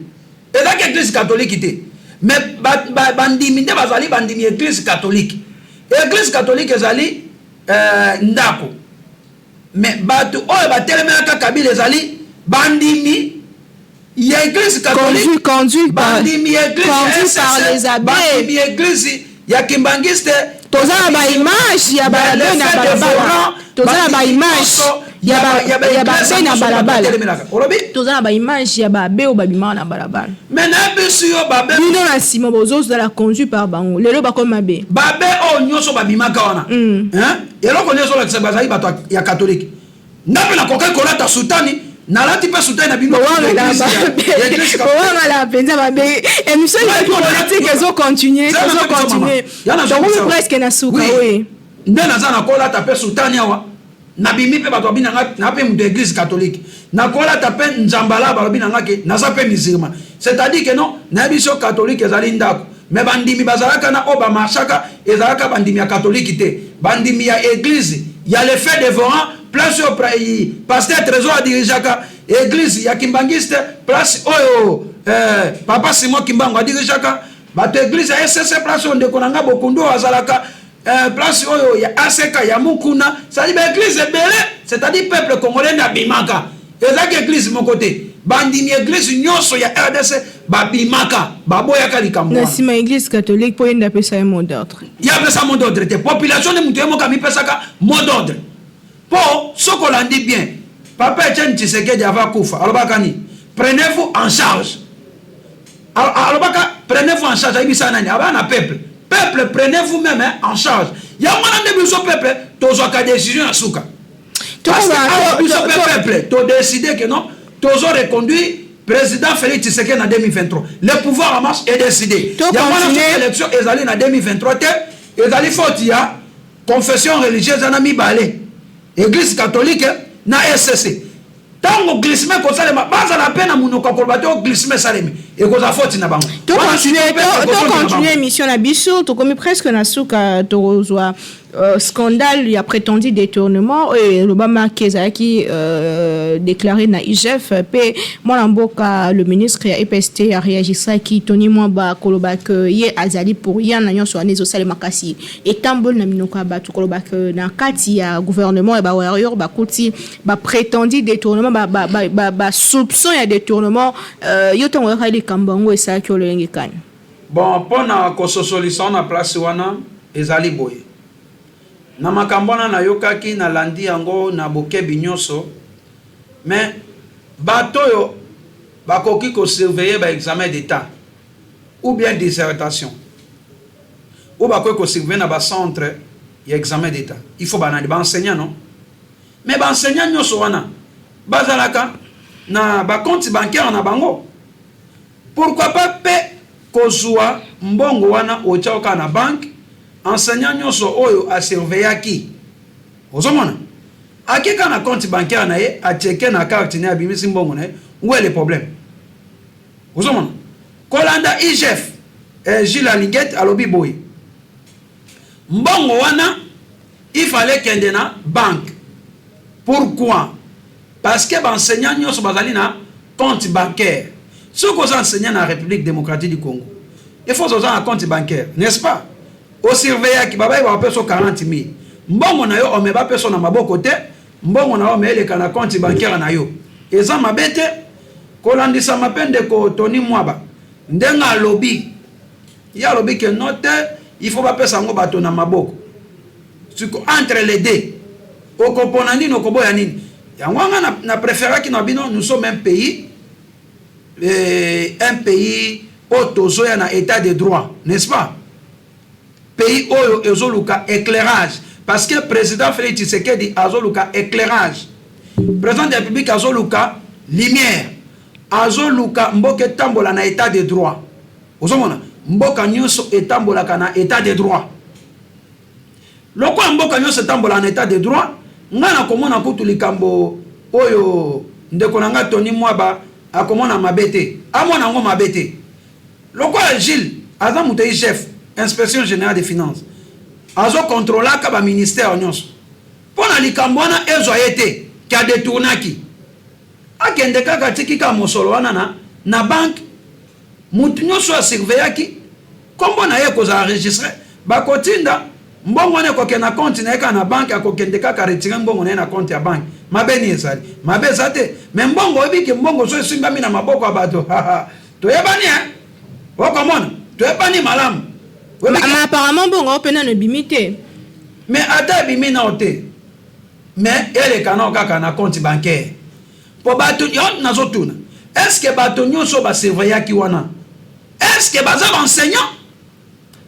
Et là église catholique était. Mais bandimi nde bazali bandimi église catholique. Église catholique ezali ndako. Mais bato oyo batelemaka Kabila ezali bandimi ya église catholique conduit par les abbés. Bandimi église ya kimbangiste toza ba image ya balabala na balabala. Toza ba image ya ba na balabala. Toza ba image ya ba be o babima na balabala. Mais na biso yo babe bino na sima bozo za la conduit par bango. Lelo ba comme mabe. Babe o nyoso babima ka wana. Hein? Eloko nyoso la tsebazali bato ya catholique. Ndape na kokai kolata sultani na lati pe sultani na bino. Wala penza babe. Émission de politique ezo continuer. Donc presque na suka oui. Ndena za na kolata pe sultani awa. Na bimi pe bato bina na pe mu église catholique. Na kolata pe nzambala ba bina ngake na za pe musulman. C'est-à-dire que non, na biso catholique ezali ndako. Mais bandimi bazalaka na oba machaka ezalaka bandimi ya catholique te. Bandimi ya église, il y a le fait dévorant place au pasteur trésor a dirigeaka église ya kimbangiste place oyo papa Simon Kimbango a dirigeaka bato église ya SCC place onde konanga bokundo azalaka place oyo ya ACK ya Mukuna ça dit église belé c'est-à-dire peuple congolais na bimaka ezaki église mon côté bandimi église nyonso ya RDC babimaka baboyaka likambo na sima église catholique po yenda pesa ya mot d'ordre ya pesa mot d'ordre te population de mutu emoka mi pesaka mot d'ordre. Pour ce qu'on a dit bien, Papa Etienne Tshisekedi ava kufa. Alors prenez-vous en charge. Alors prenez-vous en charge. Peuple, prenez-vous même en charge. Il y a un de besoin peuple, tous ont décision à souka. Parce que peuple, tu décidé que non, tous ont reconduit président Félix Tshisekedi en 2023. Le pouvoir en marche est décidé. Il y a une élection en 2023. Et dans les fautes, il y a confession religieuse en ami balé. Église catholique na SCC. tango glissement ko salema baza la peine munoko ko bato glissement salemi et ko za faute na bango to continuer émission na biso to comme presque na suka to zwa scandale, il y a prétendu détournement et l'Obama qui déclaré na IGF pe Molamboka le ministre ya EPST a réagi ça qui Tony Mwamba koloba que ye azali pour ya na nyonso anezo sale makasi et tambol na minoka ba to koloba que na kati ya gouvernement et ba warrior ba kuti ba prétendu détournement ba soupçon ya détournement yo tongo khali kambango esa ki olenge kan bon pona ko solution na place wana ezali boye na makambona na yokaki na landi yango na bokebi nyonso mais bato yo bakoki ko surveiller ba examen d'état ou bien dissertation ou bakoki ko surveiller na ba centre ya examen d'état il faut banani ba enseignant non mais ba enseignant nyonso wana bazalaka na ba compte bancaire na bango pourquoi pas pe kozwa mbongo wana ochaoka na banque enseignant nyonso oyo a surveiller ki ozomona akika na compte bancaire na ye a checker na carte na bimisi mbongo na où est le problème ozomona kolanda IGF Gilles Alinguet alobi boy mbongo wana il fallait kende na banque pourquoi parce que enseignant nyonso bazali na compte bancaire ce qu'on enseignant na République démocratique du Congo il faut avoir un compte bancaire n'est-ce pas au surveiller qui baba va peso 40 000 mbongo na yo o me ba peso na maboko te mbongo na o me eleka na compte bancaire na yo eza mabete kolandisa mapende ko Tony Mwamba ndenga lobby ya lobby que note il faut ba pesa ngo bato na maboko entre les deux o kopona nini o koboya nini yango nga na préférer ki na bino nous sommes un pays autozoya na état de droit n'est-ce pas pays oyo ezoluka éclairage parce que président Félix Tshisekedi azoluka éclairage président de la République azoluka lumière azoluka mboka tambola na état de droit ozomona mboka nyonso etambolaka na état de droit loko mboka nyonso etambola na état de droit ngana komona kutu likambo oyo ndeko nanga Tony Mwamba akomona mabete amona ngo mabete loko Gilles aza mutai chef inspection générale des finances azo contrôler ka ba ministère nyonso pona likambo wana ezo yete ki a détournaki akende kaka tiki ka mosolo wana na banque mutu nyonso a surveillaki kombo na ye ko za enregistrer ba kotinda mbongo ne ko kena compte na ka na banque akokende kaka retirer mbongo na compte ya banque mabeni ezali mabe zate mais mbongo ebiki mbongo so esimbami na maboko abato to yebani okomona to yebani malamu mais apparemment bongo pena ne bimité mais ata bimi na ote mais ele kana kaka na compte bancaire po bato yo nazotuna est-ce que bato nyonso ba surveiller ki wana est-ce que baza enseignant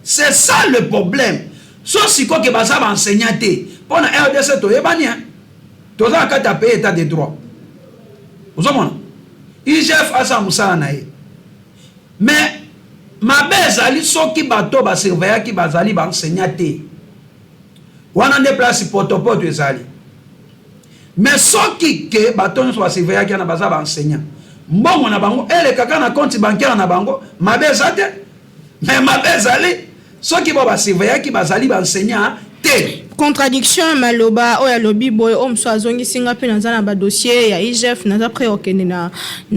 c'est ça le problème so siko ke baza enseignant te pona RDC to yebani to za kata payer état de droit ozomona IGF asa musala na ye mais mabe ezali soki bato ba surveiller ki bazali ba enseignant te wana nde place potopoto ezali mais soki ke bato nyonso ba surveiller ki na baza ba enseignant mbongo na bango ele kaka na compte bancaire na bango mabe ezate mais mabe ezali soki ba surveiller ki bazali ba enseignant te contradiction maloba oya lobi boy omso azongi singa pe na ba dossier ya IGF na après okende na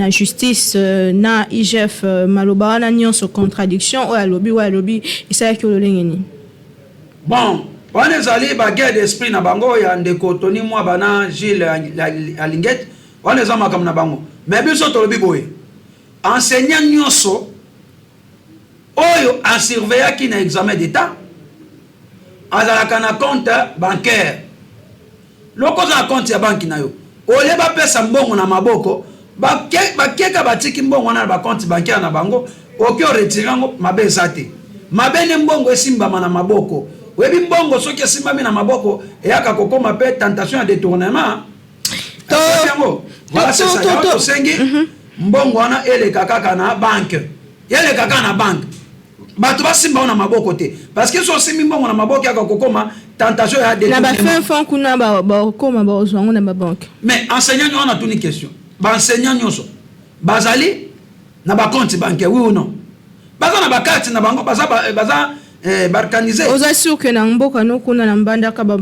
justice na IGF maloba wana nyonso contradiction oya lobi isa ki ololengeni bon wana ezali ba guerre d'esprit na bango ya ndeko Tony Mwamba na Gilles Alinguet wana eza makambo na bango mais biso to lobi boy enseignant nyonso oyo a surveiller ki na examen d'état azalaka na compte bancaire loko za compte ya banki na yo ole ba pesa mbongo na maboko bakeka batiki mbongo na ba compte bancaire na bango okyo retirer ngo mabe zate mabene mbongo esimbama na maboko webi mbongo soki esimbami na maboko eyaka kokoma pe tentation ya détournement to voilà c'est ça to sengi mbongo wana eleka kaka na banque eleka kaka na banque bato basimba na maboko te parce que so simbi mbongo na maboko yaka kokoma tentation ya na ba fin fond kuna ba koma ba ozwango na ba banque. Mais enseignant on a une question. Ba enseignant nyoso bazali na ba compte bancaire oui ou non? Baza na ba carte na bango baza barkanisé. Oza sûr que na mboka no kuna na mbanda ka ba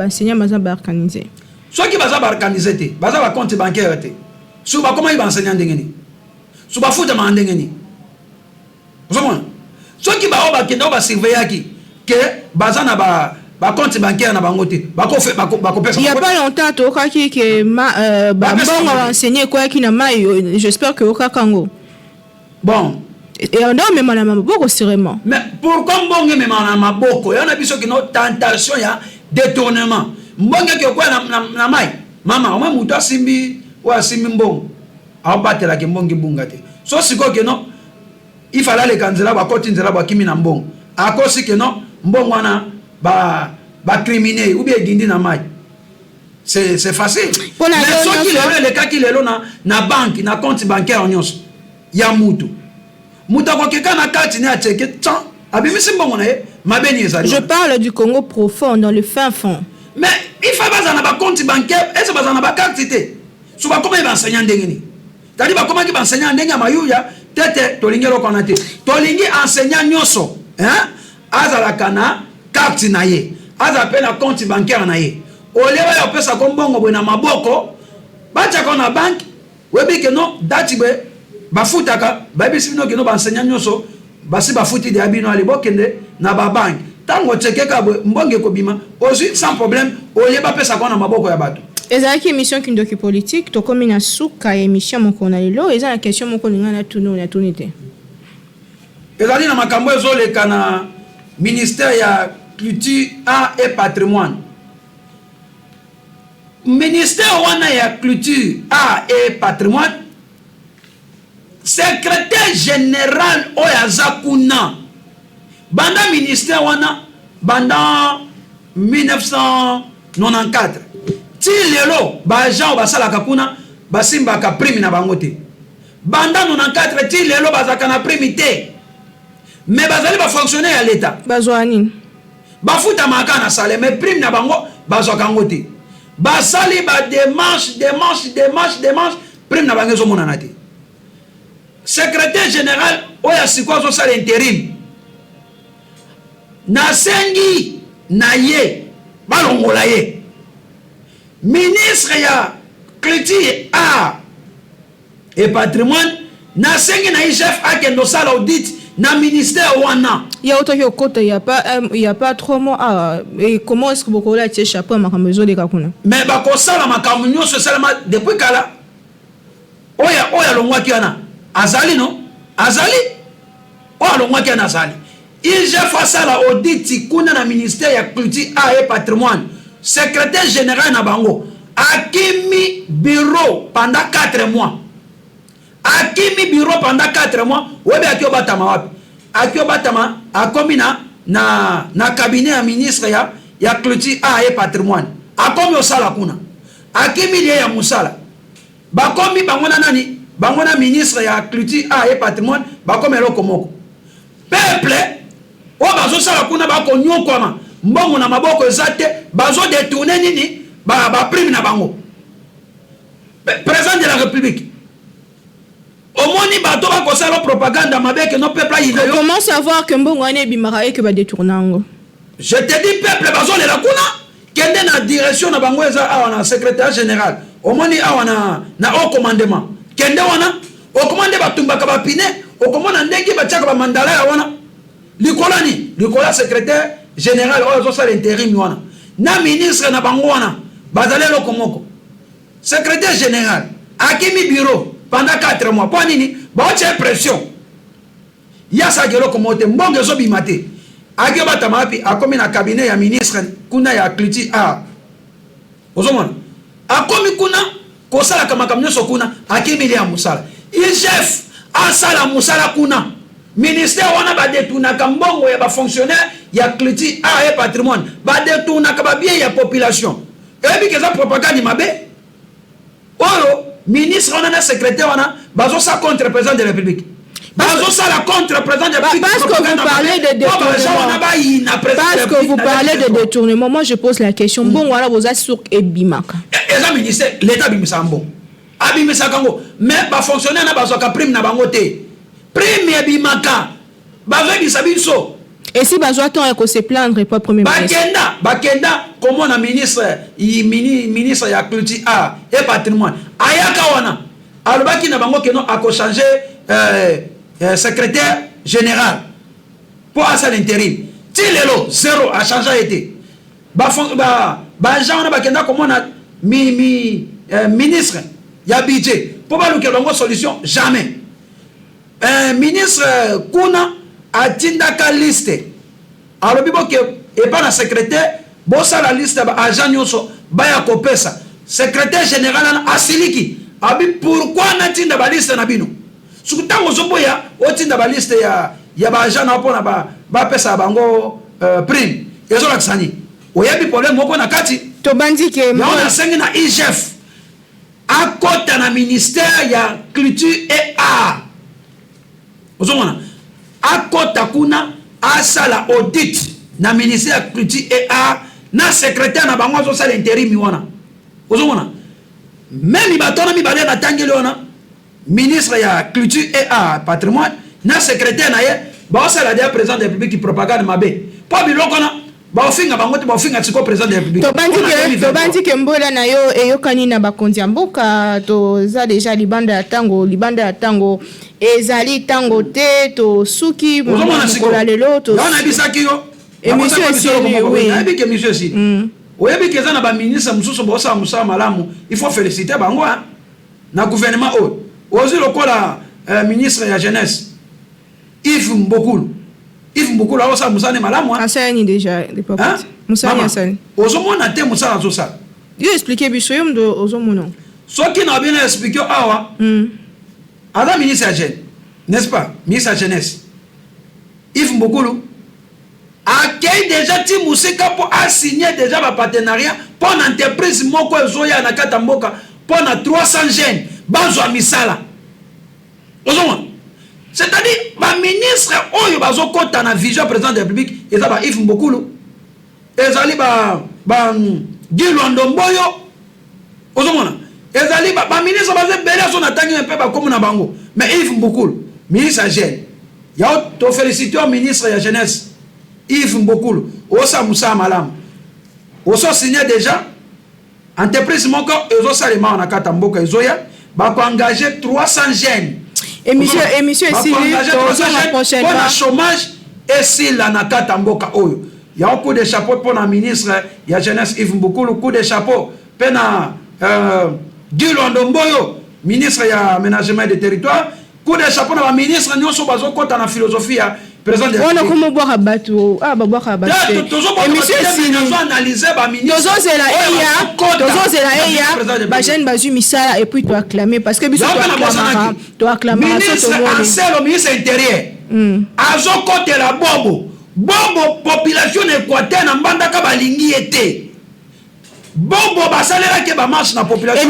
enseignant baza barkanisé. Ceux qui baza barkanisé te, baza ba compte bancaire te. Sou ba comment ba enseignant ndengeni? Sou ba futa ma ndengeni. Vous comprenez? Ceux qui ba kenda ba surveiller ki que baza na ba compte bancaire na bango te. Ba ko fait ba ko pesa. Il y a pas longtemps to ka ki que bon va enseigner quoi qui na mai, j'espère que oka kango. Bon. Et on a même na maboko sûrement. Mais pourquoi mbonge même na maboko? Ya na biso ki no tentation ya détournement. Mbonge ki kwa na mai. Mama, oma muto asimbi wa asimbi mbongo. Abatela ke mbonge bunga te. So siko ke no il fallait les kanzela ba koti nzela ba kimi na mbongo. Akosi ke no mbongo na ba criminel ou bien dindi na mai. C'est facile. Mais ceux qui le cas qui le na banque na compte bancaire nyonso ya mutu. Mutu ko keka na carte ni a checker tant abimisi mbongo na ye mabeni ezali. Je parle du Congo profond dans le fin fond. Mais il faut baza na ba compte bancaire et ça baza na ba carte té. So ba comment ba enseignant ndengeni. Tadi ba comment ki ba enseignant ndenga mayuya tete tolingelo kona te. Tolingi enseignant nyonso, hein? Azala kana carte na ye. Aza pe na compte bancaire na ye. Olewa ya pesa ko mbongo bwe na maboko. Bacha ko na bank, webi ke no dati be bafutaka, ba bisi no ke no ba enseignant nyonso, basi bafuti de abino ali bokende na ba bank. Tango chekeka mbonge ko bima, aussi sans problème, oleba pesa ko na maboko ya bato. Ezaki émission kindoki politique to komi na suka émission moko na lelo eza na question moko linga na tuno na tunité. Ezali na makambo ezoleka na ministère ya culture art et patrimoine. Ministère wana ya culture art et patrimoine secrétaire général oyaza kuna banda ministère wana banda 1994 ti lelo ba agent basalaka kuna basimbaka prime na bango te banda 94 ti lelo bazaka na prime te mais bazali ba fonctionnaire ya l'état bazwani bafuta maka na salaire mais prime na bango bazwaka ngo te basali ba démarche prime na bango zo monana te secrétaire général oya siko zo sala intérim na sengi na ye balongola ye ministre ya culture art et patrimoine na sengi na chef akendo sala audit na ministère wana ya otoki okota il y a pas 3 mois et comment est-ce que beaucoup là tie chapeau makambo zo de kakuna mais ba ko sala makambo nyonso seulement depuis kala oya longwa kiana azali no azali oya longwa kiana azali il j'ai face à la audit kuna na ministère ya culture art et patrimoine secrétaire général na bango akimi bureau pendant 4 mois akimi bureau pendant 4 mois webe akio batama wapi akio batama akomi na cabinet ya ministre ya culture art et patrimoine akomi osala kuna akimi lié ya musala bakomi bangona nani bangona ministre ya culture art et patrimoine bakomi eloko moko peuple o bazo sala kuna bako nyokwama mbongo na maboko ezate bazo détourner nini ba prime na bango président de la république omoni bato bako sala propagande mabeke no peuple ayi yo comment savoir que mbongo ane bimara et que ba détournango je te dis peuple bazo le la kuna kende na direction na bango eza awa na secrétaire général omoni awa na au commandement kende wana au commande batumbaka ba pine au commande ndenge ba tiaka ba mandala ya wana likola secrétaire général oyo azosala intérim wana na ministre na bango wana bazali eloko moko secrétaire général akimi bureau pendant 4 mois po nini baotia pression yasaki eloko moko te mbongo ezobima te aki obatama api akomi na cabinet ya ministre kuna ya culture art ozomona akomi kuna kosalaka makambo nyonso kuna akimili ya mosala chef asala mosala kuna ministère wana badetunaka mbongo ya bafonctionnaire ya culture art et patrimoine badetunaka babien ya population eyebi keza propagande mabe oyo ministre wana na secrétaire wana bazosa contre président de la république ça la contre président de la République. Parce que vous parlez de détournement. Parce que vous parlez de détournement. Moi, je pose la question. Bon, voilà, vous êtes sur Ebimaka. Et ministère, l'État bimisa bon. Abimisa kango. Mais ba fonctionnaire na bazoka prime na bango te. Prime Ebimaka. Bazo bisabiso. Et si bazo attend que se plaindre pas premier ministre. Bakenda comment na ministre ministre ya culture art et patrimoine. Ayaka wana. Alobaki na bango que non a changer secrétaire général pour à l'intérim. Tilelo zéro a changé été. Ba gens na bakenda comment na ministre ya budget pour pas que longo solution jamais. Ministre kuna atindaka liste. Alors bibo que et pas na secrétaire bossa la liste ba agent nyoso ba ya kopesa. Secrétaire général asiliki. Abi pourquoi na tinda ba liste na bino? Sukutango zoboya otinda ba liste ya ba agent na pona ba pesa bango prime. Ezo la tsani. Oyebi problème moko na kati. To bandi ke mo na sengi na IGF. A kota na ministère ya culture et art. Ozomona. A kota kuna asala audit na ministère ya culture et art na secrétaire na bango zo sala intérim wana. Ozomona. Même batona mi balé na tangeli wana. Ministre ya culture et art patrimoine na secrétaire na ye ba sala dia président de la République qui propagande mabe. Pa biloko na ba ofinga bango te ba ofinga tsiko président de la République. To bandi ke mbola na yo eyokani na bakonzi ya mboka to za déjà libanda ya tango ezali tango te to suki mokola lelo to na bisaki yo émission esili oui na bi ke émission esili oyebi ke za na ba ministre mususu bo sa musa malamu il faut féliciter bango na gouvernement o ozi lokola ministre ya jeunesse Yves Mbokulu awo sa musa ne malamu asani déjà de papa musa ya asani ozomona te musa zo sa yo expliquer biso yo ndo ozomona soki na bien expliquer awa Adam ministre ya jeune n'est-ce pas ministre ya jeunesse Yves Mbokulu accueille déjà ti musika pour a signer déjà ba partenariat pour une entreprise moko ezoya na kata mboka pour na 300 jeunes bazwa misala ozomona. C'est-à-dire, le ministre, oyo bazo kota na vision président de la République, ils ont Yves Mbokulu, ils ont Guilo Ndomboyo, ozomona, ils ont ministre bazo belé son atangi un peu comme na bango, mais Yves Mbokulu, ministre jeune, ya to féliciter au ministre de la jeunesse, Yves Mbokulu, osa Moussa Malam, oso signé déjà, entreprise moko ezo salema na kata mboka ezoya, ba ko engager 300 jeunes. Émission ici la prochaine fois. Pour le chômage, et si la nakata mboka oyo. Il y a un coup de chapeau pour le ministre, il y a jeunesse Yves Mbokulu, coup de chapeau pour Guilo Ndomboyo, ministre ya aménagement des territoires, coup de chapeau pour le ministre Nyonso Bazo Kota na philosophie président de la République. On a comme boire bateau, boire à bateau. Émission ici nous analyser ba ministre. Tozo zela eya, ba jeune bazu misala et puis tu acclamer parce que biso tu acclamer ministre Ansel au ministre intérieur. Azo Kota la bobo population équatorienne na mbandaka balingi été. Bobo basalera ke ba marche na population.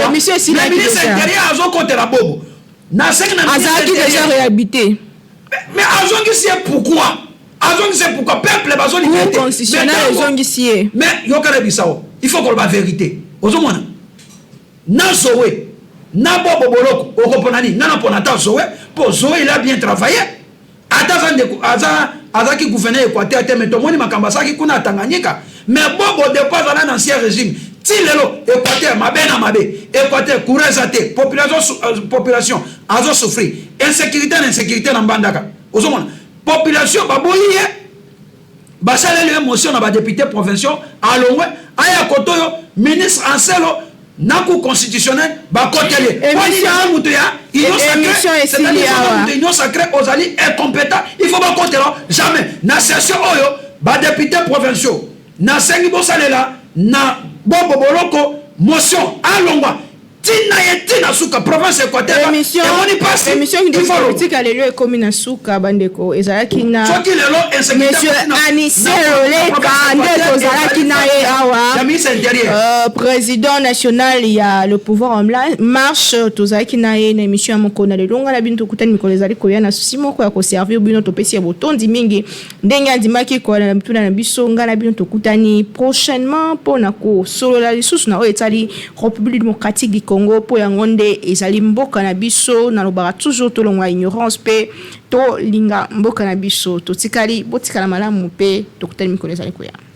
Émission ici le ministre intérieur Azo Kota la bobo. Na sengi na ministre déjà réhabilité. Mais pourquoi peuple bazo liberté constitutionnel mais yokale bisao il faut qu'on la vérité ozomona na zoé na bobo boloko okoponani na pona ta zoé pour zoé il a bien travaillé aza qui gouverneur équateur te metomoni makamba ki kuna Tanganyika mais bobo de pas dans l'ancien régime ti lelo équateur mabe équateur courage te population azo souffrir insécurité na mbandaka ozomona population baboyi basaleli émotion na ba député provinciaux alongwe aya kotoyo ministre Anselo na cour constitutionnel ba koteli émission muto ya union sacrée ozali incompétent il faut ba kotela jamais na session oyo ba député provinciaux na sengi bosalela na bobo boloko motion alongwa tina suka province Équateur émission qui de politique à l'élu comme na suka bandeko ezalaki na monsieur Anissé Loleka ndeko ezalaki na ye awa président national il y a le pouvoir en marche tozalaki na ye na émission ya mokona lelonga na bino tokutani mikolo ezali koya na susi moko ya koservir bino topesi ya botondi mingi ndenge andimaki koala na bituna na biso nga na bino tokutani prochainement mpona kosolola lisusu na oyo etali République démocratique du Congo po yango nde ezali mboka na biso nalobaka toujours tolongwa ignorance pe to linga mboka na biso totikali botikala malamu pe tokutani mikolo ezali koya